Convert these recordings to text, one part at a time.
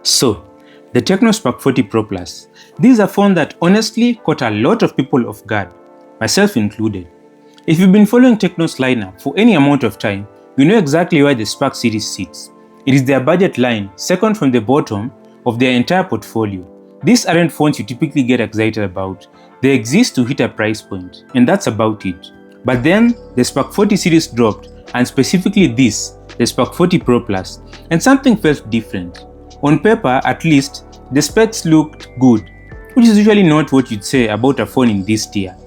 So, the Tecno Spark 40 Pro Plus. This is a phone that honestly caught a lot of people off guard, myself included. If you've been following Tecno's lineup for any amount of time, you know exactly where the Spark series sits. It is their budget line, second from the bottom of their entire portfolio. These aren't phones you typically get excited about. They exist to hit a price point, and that's about it. But then, the Spark 40 series dropped, and specifically this, the Spark 40 Pro Plus, and something felt different. On paper, at least, the specs looked good, which is usually not what you'd say about a phone in this tier.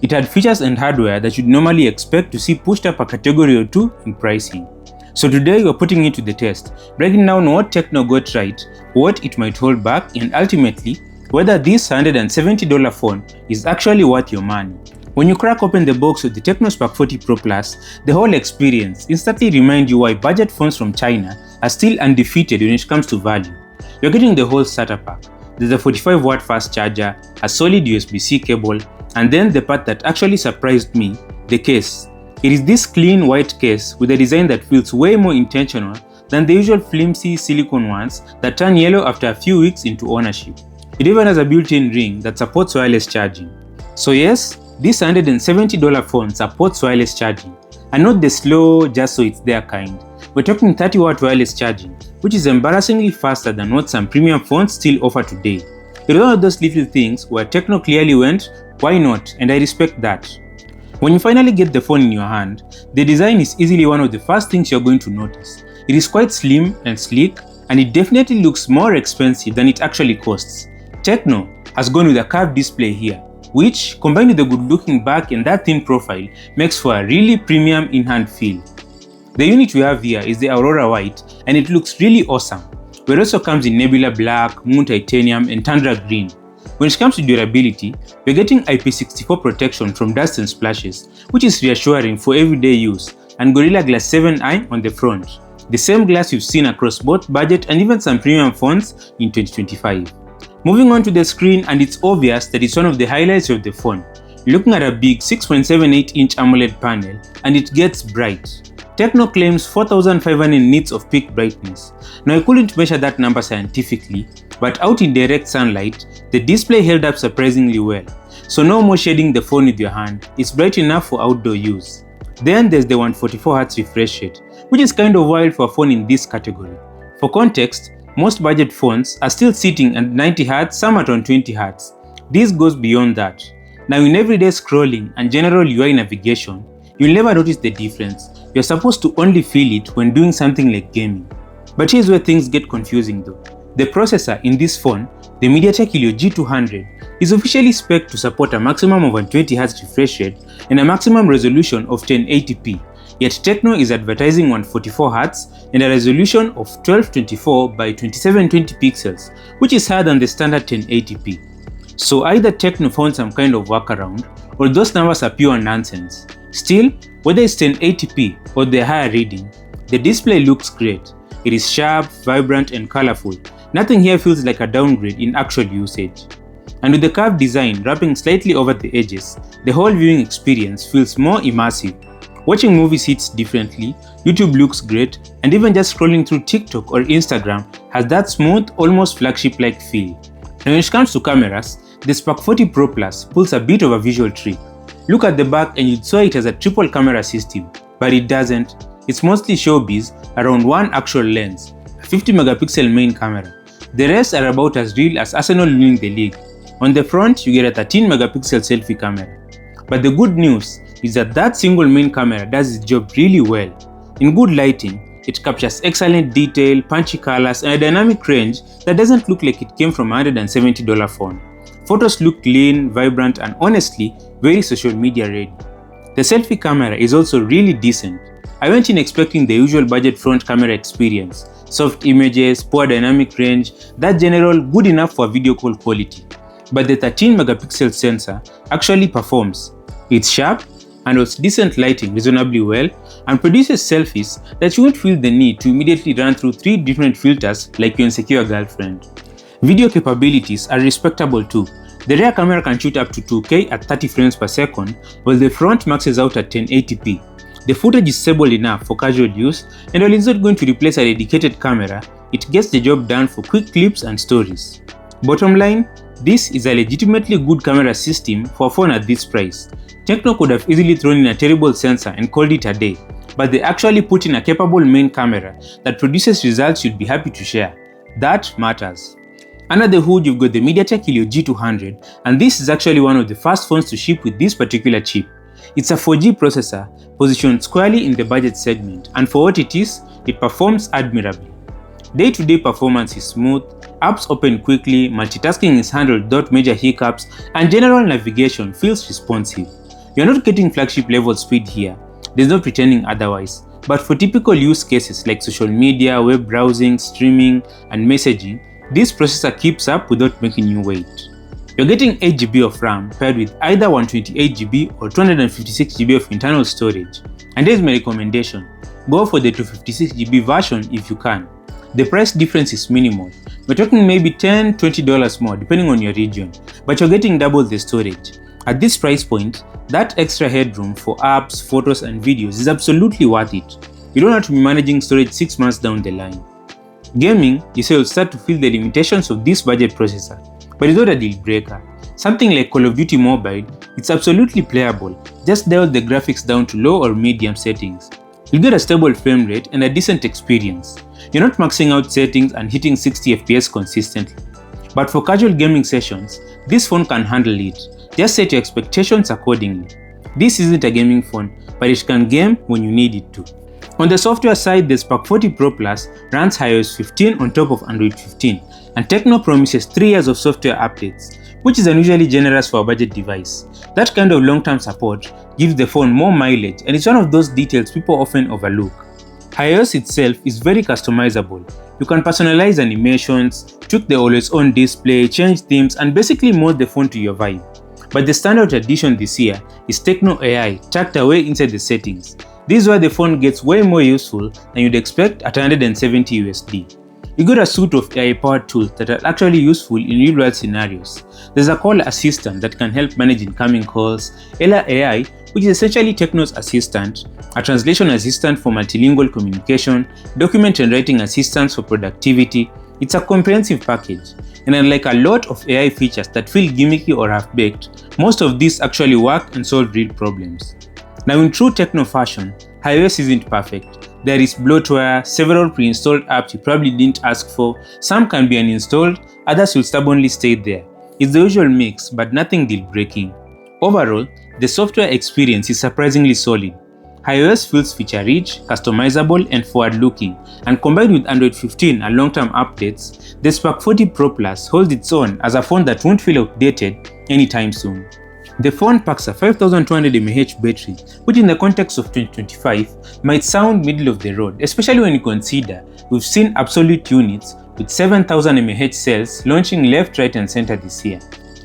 It had features and hardware that you'd normally expect to see pushed up a category or two in pricing. So today we're putting it to the test, breaking down what Tecno got right, what it might hold back, and ultimately, whether this $170 phone is actually worth your money. When you crack open the box of the Tecno Spark 40 Pro Plus, the whole experience instantly reminds you why budget phones from China are still undefeated when it comes to value. You're getting the whole starter pack. There's a 45-watt fast charger, a solid USB-C cable, and then the part that actually surprised me, the case. It is this clean white case with a design that feels way more intentional than the usual flimsy silicone ones that turn yellow after a few weeks into ownership. It even has a built-in ring that supports wireless charging. So yes, this $170 phone supports wireless charging, and not the slow just so it's there kind. We're talking 30-watt wireless charging, which is embarrassingly faster than what some premium phones still offer today. It's one of those little things where Tecno clearly went, why not, and I respect that. When you finally get the phone in your hand, the design is easily one of the first things you're going to notice. It is quite slim and sleek, and it definitely looks more expensive than it actually costs. Tecno has gone with a curved display here, which, combined with the good-looking back and that thin profile, makes for a really premium in-hand feel. The unit we have here is the Aurora White, and it looks really awesome. But it also comes in Nebula Black, Moon Titanium, and Tundra Green. When it comes to durability, we're getting IP64 protection from dust and splashes, which is reassuring for everyday use, and Gorilla Glass 7i on the front, the same glass you've seen across both budget and even some premium phones in 2025. Moving on to the screen, and it's obvious that it's one of the highlights of the phone. You're looking at a big 6.78-inch AMOLED panel, and it gets bright. Tecno claims 4500 nits of peak brightness. Now I couldn't measure that number scientifically, but out in direct sunlight, the display held up surprisingly well. So no more shading the phone with your hand, it's bright enough for outdoor use. Then there's the 144Hz refresh rate, which is kind of wild for a phone in this category. For context, most budget phones are still sitting at 90Hz, some at 120Hz. This goes beyond that. Now in everyday scrolling and general UI navigation, you'll never notice the difference. You're supposed to only feel it when doing something like gaming. But here's where things get confusing though. The processor in this phone, the MediaTek Helio G200, is officially spec'd to support a maximum of 120Hz refresh rate and a maximum resolution of 1080p. Yet Tecno is advertising 144Hz and a resolution of 1224 by 2720 pixels, which is higher than the standard 1080p. So either Tecno found some kind of workaround, or those numbers are pure nonsense. Still, whether it's 1080p or the higher reading, the display looks great. It is sharp, vibrant, and colorful. Nothing here feels like a downgrade in actual usage. And with the curved design wrapping slightly over the edges, the whole viewing experience feels more immersive. Watching movies hits differently, YouTube looks great, and even just scrolling through TikTok or Instagram has that smooth, almost flagship-like feel. And when it comes to cameras, the Spark 40 Pro Plus pulls a bit of a visual trick. Look at the back and you'd saw it as a triple camera system, but it doesn't. It's mostly showbiz around one actual lens, a 50 megapixel main camera. The rest are about as real as Arsenal winning the league. On the front, you get a 13 megapixel selfie camera. But the good news is that single main camera does its job really well. In good lighting, it captures excellent detail, punchy colors, and a dynamic range that doesn't look like it came from a $170 phone. Photos look clean, vibrant, and honestly, very social media ready. The selfie camera is also really decent. I went in expecting the usual budget front camera experience, soft images, poor dynamic range, that general good enough for video call quality. But the 13 megapixel sensor actually performs. It's sharp, handles decent lighting reasonably well, and produces selfies that you won't feel the need to immediately run through 3 different filters like your insecure girlfriend. Video capabilities are respectable too. The rear camera can shoot up to 2K at 30 frames per second, while the front maxes out at 1080p. The footage is stable enough for casual use, and while it's not going to replace a dedicated camera, it gets the job done for quick clips and stories. Bottom line, this is a legitimately good camera system for a phone at this price. Tecno could have easily thrown in a terrible sensor and called it a day, but they actually put in a capable main camera that produces results you'd be happy to share. That matters. Under the hood, you've got the MediaTek Helio G200, and this is actually one of the first phones to ship with this particular chip. It's a 4G processor positioned squarely in the budget segment, and for what it is, it performs admirably. Day-to-day performance is smooth, apps open quickly, multitasking is handled without major hiccups, and general navigation feels responsive. You're not getting flagship level speed here, there's no pretending otherwise, but for typical use cases like social media, web browsing, streaming, and messaging, this processor keeps up without making you wait. You're getting 8GB of RAM paired with either 128GB or 256GB of internal storage. And here's my recommendation, go for the 256GB version if you can. The price difference is minimal, we're talking maybe $10–20 more depending on your region, but you're getting double the storage. At this price point, that extra headroom for apps, photos and videos is absolutely worth it. You don't have to be managing storage 6 months down the line. Gaming, you say, will start to feel the limitations of this budget processor, but it's not a deal breaker. Something like Call of Duty Mobile, it's absolutely playable, just dial the graphics down to low or medium settings. You'll get a stable frame rate and a decent experience. You're not maxing out settings and hitting 60 FPS consistently. But for casual gaming sessions, this phone can handle it. Just set your expectations accordingly. This isn't a gaming phone, but it can game when you need it to. On the software side, the Spark 40 Pro Plus runs iOS 15 on top of Android 15, and Tecno promises 3 years of software updates, which is unusually generous for a budget device. That kind of long-term support gives the phone more mileage, and it's one of those details people often overlook. iOS itself is very customizable. You can personalize animations, tweak the always-on display, change themes, and basically mold the phone to your vibe. But the standout addition this year is Tecno AI tucked away inside the settings. This is where the phone gets way more useful than you'd expect at $170 USD. You got a suite of AI-powered tools that are actually useful in real-world scenarios. There's a call assistant that can help manage incoming calls, Ella AI, which is essentially Tecno's assistant, a translation assistant for multilingual communication, document and writing assistance for productivity. It's a comprehensive package, and unlike a lot of AI features that feel gimmicky or half-baked, most of these actually work and solve real problems. Now, in true Tecno fashion, iOS isn't perfect. There is bloatware, several pre-installed apps you probably didn't ask for, some can be uninstalled, others will stubbornly stay there. It's the usual mix, but nothing deal-breaking. Overall, the software experience is surprisingly solid. iOS feels feature-rich, customizable, and forward-looking, and combined with Android 15 and long-term updates, the Spark 40 Pro Plus holds its own as a phone that won't feel outdated anytime soon. The phone packs a 5200 mAh battery, which in the context of 2025 might sound middle of the road, especially when you consider we've seen absolute units with 7000 mAh cells launching left, right and center this year.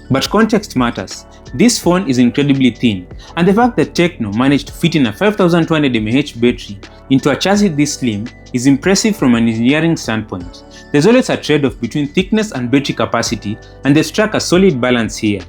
But context matters. This phone is incredibly thin, and the fact that Tecno managed to fit in a 5200 mAh battery into a chassis this slim is impressive from an engineering standpoint. There's always a trade-off between thickness and battery capacity, and they've struck a solid balance here.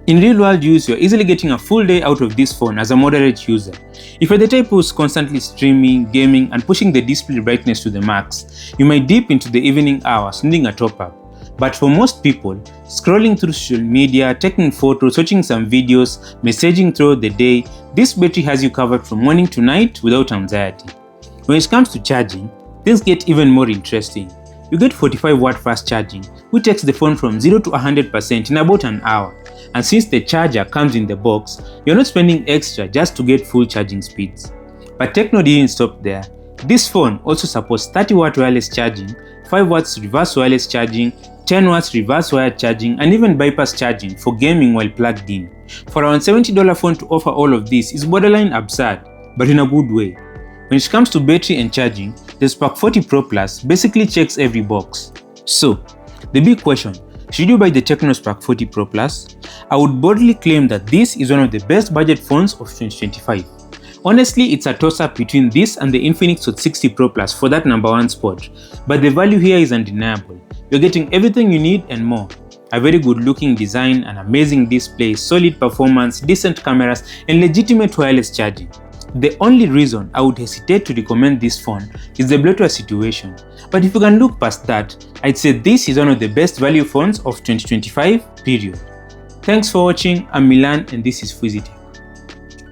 In real-world use, you're easily getting a full day out of this phone as a moderate user. If you're the type who's constantly streaming, gaming, and pushing the display brightness to the max, you might dip into the evening hours needing a top-up. But for most people, scrolling through social media, taking photos, watching some videos, messaging throughout the day, this battery has you covered from morning to night without anxiety. When it comes to charging, things get even more interesting. You get 45-watt fast charging, which takes the phone from 0 to 100% in about an hour. And since the charger comes in the box, you're not spending extra just to get full charging speeds. But Tecno didn't stop there. This phone also supports 30-watt wireless charging, 5 watts reverse wireless charging, 10 watts reverse wired charging, and even bypass charging for gaming while plugged in. For around $70 phone to offer all of this is borderline absurd, but in a good way. When it comes to battery and charging, the Spark 40 Pro Plus basically checks every box. So, the big question, should you buy the Tecno Spark 40 Pro Plus? I would boldly claim that this is one of the best budget phones of 2025. Honestly, it's a toss-up between this and the Infinix Hot 60 Pro Plus for that number one spot, but the value here is undeniable. You're getting everything you need and more. A very good looking design, an amazing display, solid performance, decent cameras, and legitimate wireless charging. The only reason I would hesitate to recommend this phone is the bloatware situation, but if you can look past that, I'd say this is one of the best value phones of 2025 period. Thanks for watching. I'm Milan and this is Fuzitech.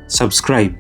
Subscribe.